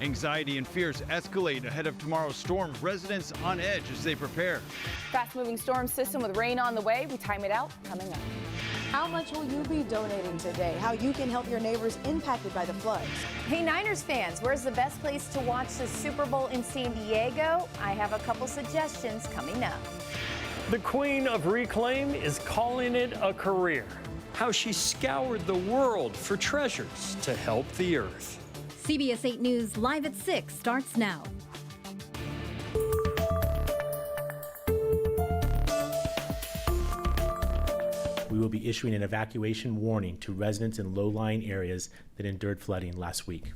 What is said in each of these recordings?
Anxiety and fears escalate ahead of tomorrow's storm. Residents on edge as they prepare. Fast-moving storm system with rain on the way. We time it out coming up. How much will you be donating today? How you can help your neighbors impacted by the floods. Hey, Niners fans, where's the best place to watch the Super Bowl in San Diego? I have a couple suggestions coming up. The Queen of Reclaim is calling it a career. How she scoured the world for treasures to help the earth. CBS 8 News Live at 6 starts now. We will be issuing an evacuation warning to residents in low-lying areas that endured flooding last week.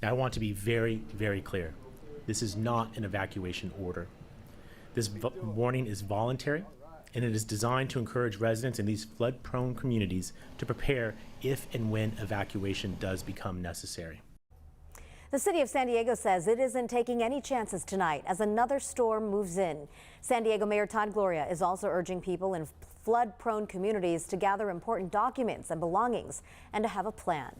Now, I want to be very, very clear. This is not an evacuation order. This warning is voluntary, and it is designed to encourage residents in these flood-prone communities to prepare if and when evacuation does become necessary. The city of San Diego says it isn't taking any chances tonight as another storm moves in. San Diego Mayor Todd Gloria is also urging people in flood-prone communities to gather important documents and belongings and to have a plan.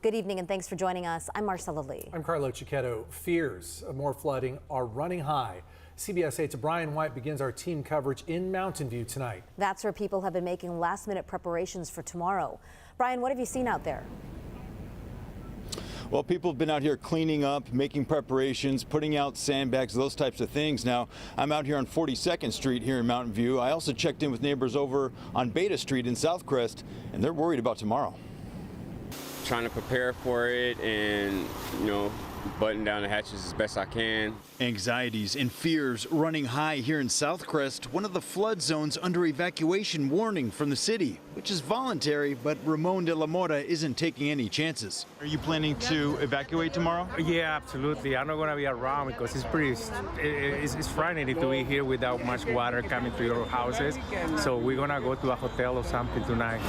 Good evening and thanks for joining us. I'm Marcella Lee. I'm Carlo Cicchetto. Fears of more flooding are running high. CBS 8's Brian White begins our team coverage in Mountain View tonight. That's where people have been making last-minute preparations for tomorrow. Brian, what have you seen out there? Well, people have been out here cleaning up, making preparations, putting out sandbags, those types of things. Now, I'm out here on 42nd Street here in Mountain View. I also checked in with neighbors over on Beta Street in Southcrest, and they're worried about tomorrow. Trying to prepare for it and, button down the hatches as best I can. Anxieties and fears running high here in Southcrest, one of the flood zones under evacuation warning from the city, which is voluntary, but Ramon de la Mora isn't taking any chances. Are you planning to evacuate tomorrow? Yeah, absolutely. I'm not going to be around because it's frightening to be here without much water coming to your houses. So we're going to go to a hotel or something tonight.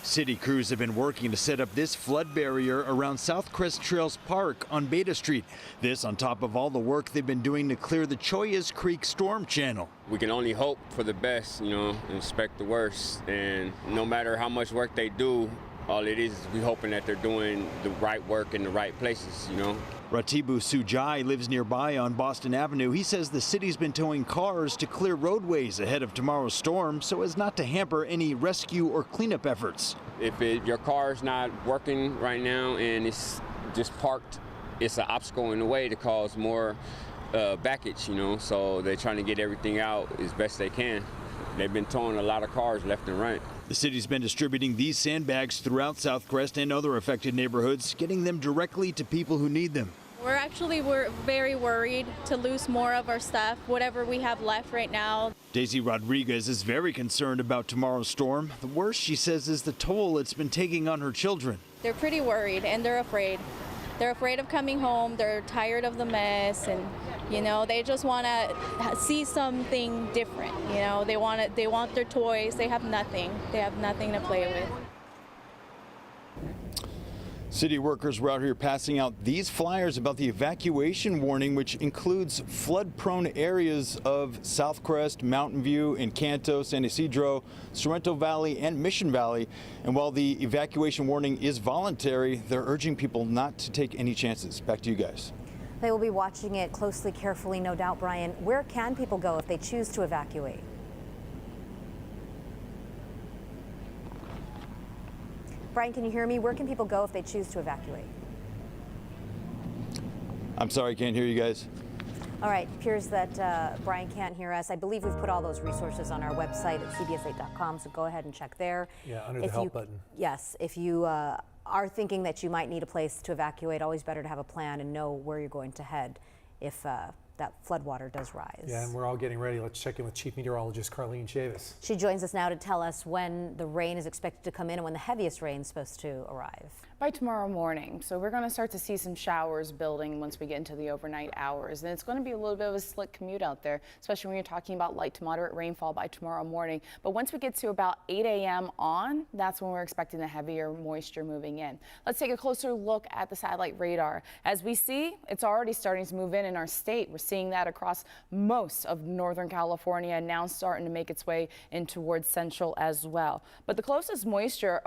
City crews have been working to set up this flood barrier around Southcrest Trails Park on Beta Street. This on top of all the work they've been doing to clear the Chollas Creek storm channel. We can only hope for the best, and expect the worst. And no matter how much work they do, all it is we hoping that they're doing the right work in the right places, Ratibu Sujai lives nearby on Boston Avenue. He says the city's been towing cars to clear roadways ahead of tomorrow's storm so as not to hamper any rescue or cleanup efforts. If your car's not working right now and it's just parked, it's an obstacle in the way to cause more backage, so they're trying to get everything out as best they can. They've been towing a lot of cars left and right. The city's been distributing these sandbags throughout Southcrest and other affected neighborhoods, getting them directly to people who need them. We're very worried to lose more of our stuff, whatever we have left right now. Daisy Rodriguez is very concerned about tomorrow's storm. The worst, she says, is the toll it's been taking on her children. They're pretty worried and they're afraid. They're afraid of coming home. They're tired of the mess and, they just want to see something different. They want their toys. They have nothing. They have nothing to play with. City workers were out here passing out these flyers about the evacuation warning, which includes flood-prone areas of Southcrest, Mountain View, Encanto, San Isidro, Sorrento Valley, and Mission Valley. And while the evacuation warning is voluntary, they're urging people not to take any chances. Back to you guys. They will be watching it closely, carefully, no doubt, Brian. Where can people go if they choose to evacuate? Brian, can you hear me? Where can people go if they choose to evacuate? I'm sorry, I can't hear you guys. All right, it appears that Brian can't hear us. I believe we've put all those resources on our website at cbs8.com, so go ahead and check there. Yeah, under the help button. Yes, if you are thinking that you might need a place to evacuate, always better to have a plan and know where you're going to head if that floodwater does rise. Yeah, and we're all getting ready. Let's check in with Chief Meteorologist Carlene Chavis. She joins us now to tell us when the rain is expected to come in and when the heaviest rain is supposed to arrive. By tomorrow morning. So we're going to start to see some showers building once we get into the overnight hours. And it's going to be a little bit of a slick commute out there, especially when you're talking about light to moderate rainfall by tomorrow morning. But once we get to about 8 a.m. on, that's when we're expecting the heavier moisture moving in. Let's take a closer look at the satellite radar. As we see, it's already starting to move in our state. We're seeing that across most of Northern California and now starting to make its way in towards central as well. But the closest moisture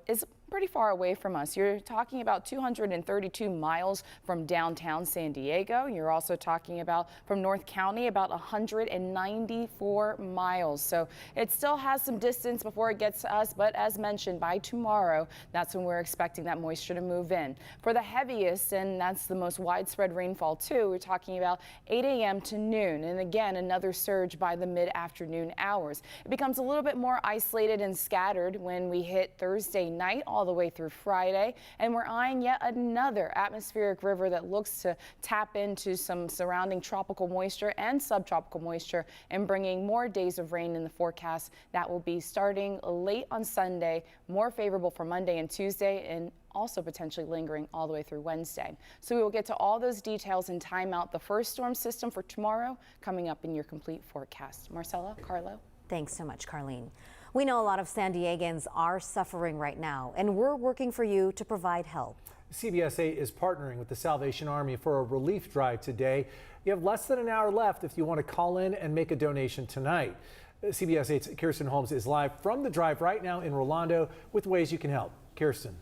is pretty far away from us. You're talking about 232 miles from downtown San Diego. You're also talking about from North County about 194 miles. So it still has some distance before it gets to us, but as mentioned, by tomorrow, that's when we're expecting that moisture to move in. For the heaviest, and that's the most widespread rainfall too, we're talking about 8 a.m. to noon, and again another surge by the mid-afternoon hours. It becomes a little bit more isolated and scattered when we hit Thursday night all the way through Friday, and we're eyeing yet another atmospheric river that looks to tap into some surrounding tropical moisture and subtropical moisture and bringing more days of rain in the forecast. That will be starting late on Sunday, more favorable for Monday and Tuesday, and also potentially lingering all the way through Wednesday. So we will get to all those details and time out the first storm system for tomorrow coming up in your complete forecast. Marcella, Carlo. Thanks so much, Carlene. We know a lot of San Diegans are suffering right now, and we're working for you to provide help. CBS 8 is partnering with the Salvation Army for a relief drive today. You have less than an hour left if you want to call in and make a donation tonight. CBS 8's Kirsten Holmes is live from the drive right now in Rolando with ways you can help. Kirsten.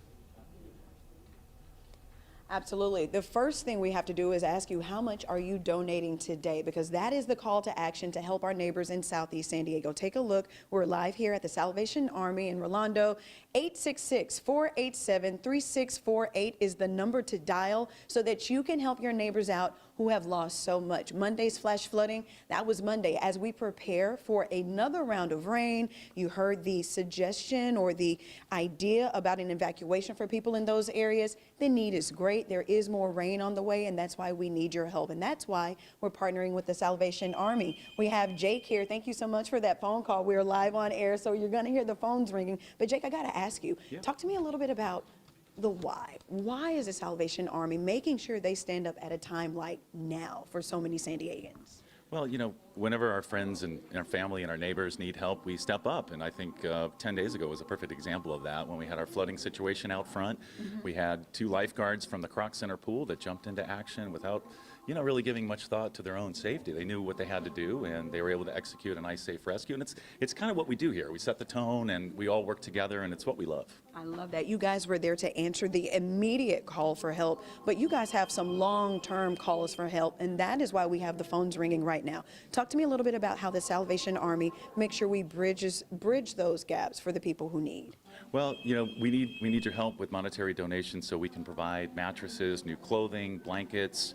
Absolutely. The first thing we have to do is ask you, how much are you donating today? Because that is the call to action to help our neighbors in Southeast San Diego. Take a look. We're live here at the Salvation Army in Rolando. 866-487-3648 is the number to dial so that you can help your neighbors out who have lost so much. Monday's flash flooding, that was Monday. As we prepare for another round of rain, you heard the suggestion or the idea about an evacuation for people in those areas. The need is great. There is more rain on the way, and that's why we need your help. And that's why we're partnering with the Salvation Army. We have Jake here. Thank you so much for that phone call. We're live on air, so you're going to hear the phones ringing. But Jake, I got to ask you, talk to me a little bit about the why. Why is the Salvation Army making sure they stand up at a time like now for so many San Diegans? Well, you know, whenever our friends and our family and our neighbors need help, we step up. And I think 10 days ago was a perfect example of that when we had our flooding situation out front. We had 2 lifeguards from the Kroc Center pool that jumped into action without, you know, really giving much thought to their own safety. They knew what they had to do, and they were able to execute a nice, safe rescue. And it's kind of what we do here. We set the tone, and we all work together, and it's what we love. I love that. You guys were there to answer the immediate call for help, but you guys have some long-term calls for help, and that is why we have the phones ringing right now. Talk to me a little bit about how the Salvation Army makes sure we bridge those gaps for the people who need. Well, you know, we need your help with monetary donations so we can provide mattresses, new clothing, blankets,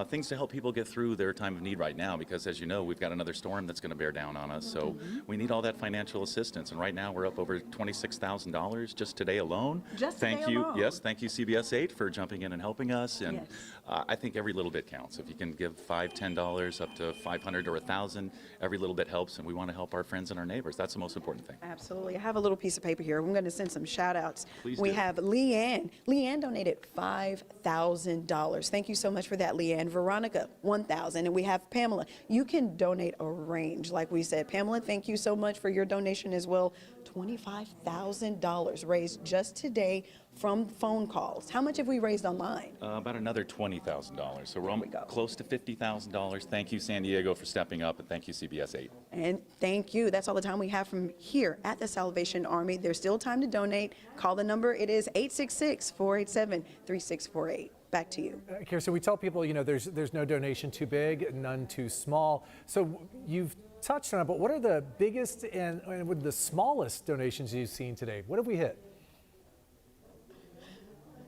things to help people get through their time of need right now, because as you know, we've got another storm that's going to bear down on us. So we need all that financial assistance. And right now we're up over $26,000 just today alone. Thank you. Alone. Yes, thank you CBS 8 for jumping in and helping us. And I think every little bit counts. If you can give $5, $10 up to $500 or $1,000, every little bit helps, and we want to help our friends and our neighbors. That's the most important thing. Absolutely. I have a little piece of paper here. I'm going to send some shout outs. Please we do. have Leanne. Leanne donated $5,000. Thank you so much for that, Leanne. Veronica, $1,000. And we have Pamela. You can donate a range, like we said. Pamela, thank you so much for your donation as well. $25,000 raised just today from phone calls. How much have we raised online? About another $20,000. So we're close to $50,000. Thank you, San Diego, for stepping up, and thank you, CBS 8. And thank you. That's all the time we have from here at the Salvation Army. There's still time to donate. Call the number. It is 866-487-3648. Back to you. Kirsten, we tell people, you know, there's no donation too big, none too small. So you've touched on it, but what are the biggest and what are the smallest donations you've seen today? What have we hit?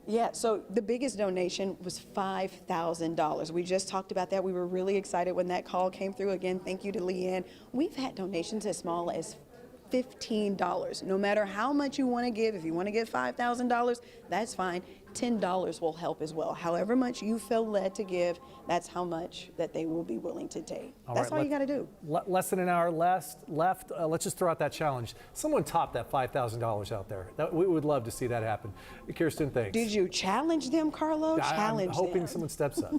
Yeah, so the biggest donation was $5,000. We just talked about that. We were really excited when that call came through. Again, thank you to Leanne. We've had donations as small as $15. No matter how much you want to give, if you want to give $5,000, that's fine. $10 will help as well. However much you feel led to give, that's how much that they will be willing to take. That's all you got to do. Less than an hour left. Let's just throw out that challenge. Someone top that $5,000 out there. We would love to see that happen. Kirsten, thanks. Did you challenge them, Carlo? I'm hoping someone steps up.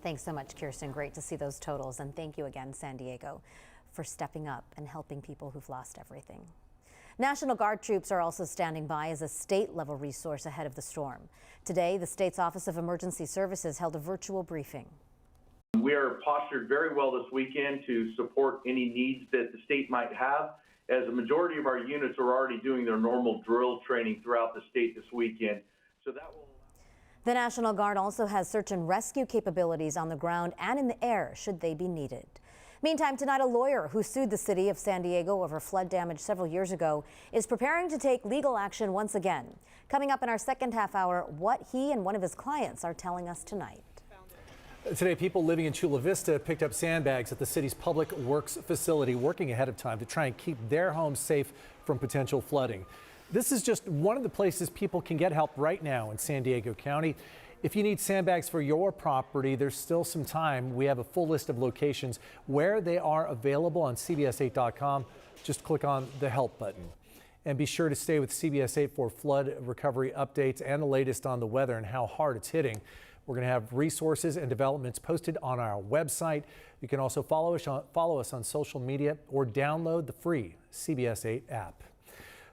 Thanks so much, Kirsten. Great to see those totals. And thank you again, San Diego, for stepping up and helping people who've lost everything. National Guard troops are also standing by as a state-level resource ahead of the storm. Today, the state's Office of Emergency Services held a virtual briefing. We are postured very well this weekend to support any needs that the state might have. as the majority of our units are already doing their normal drill training throughout the state this weekend. So that will. The National Guard also has search and rescue capabilities on the ground and in the air should they be needed. Meantime, tonight, a lawyer who sued the city of San Diego over flood damage several years ago is preparing to take legal action once again. Coming up in our second half hour, what he and one of his clients are telling us tonight. Today, people living in Chula Vista picked up sandbags at the city's public works facility, working ahead of time to try and keep their homes safe from potential flooding. This is just one of the places people can get help right now in San Diego County. If you need sandbags for your property, there's still some time. We have a full list of locations where they are available on CBS8.com. Just click on the help button. And be sure to stay with CBS 8 for flood recovery updates and the latest on the weather and how hard it's hitting. We're going to have resources and developments posted on our website. You can also follow us on social media or download the free CBS 8 app.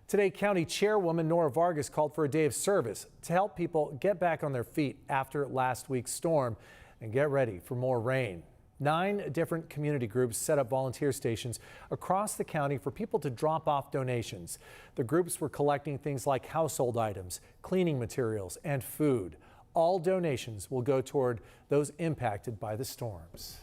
Today, County Chairwoman Nora Vargas called for a day of service to help people get back on their feet after last week's storm and get ready for more rain. 9 different community groups set up volunteer stations across the county for people to drop off donations. The groups were collecting things like household items, cleaning materials, and food. All donations will go toward those impacted by the storms.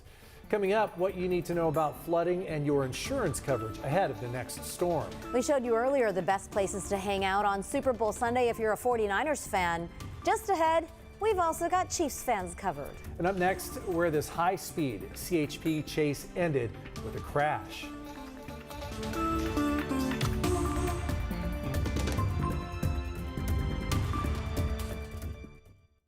Coming up, what you need to know about flooding and your insurance coverage ahead of the next storm. We showed you earlier the best places to hang out on Super Bowl Sunday if you're a 49ers fan. Just ahead, we've also got Chiefs fans covered. And up next, where this high-speed CHP chase ended with a crash.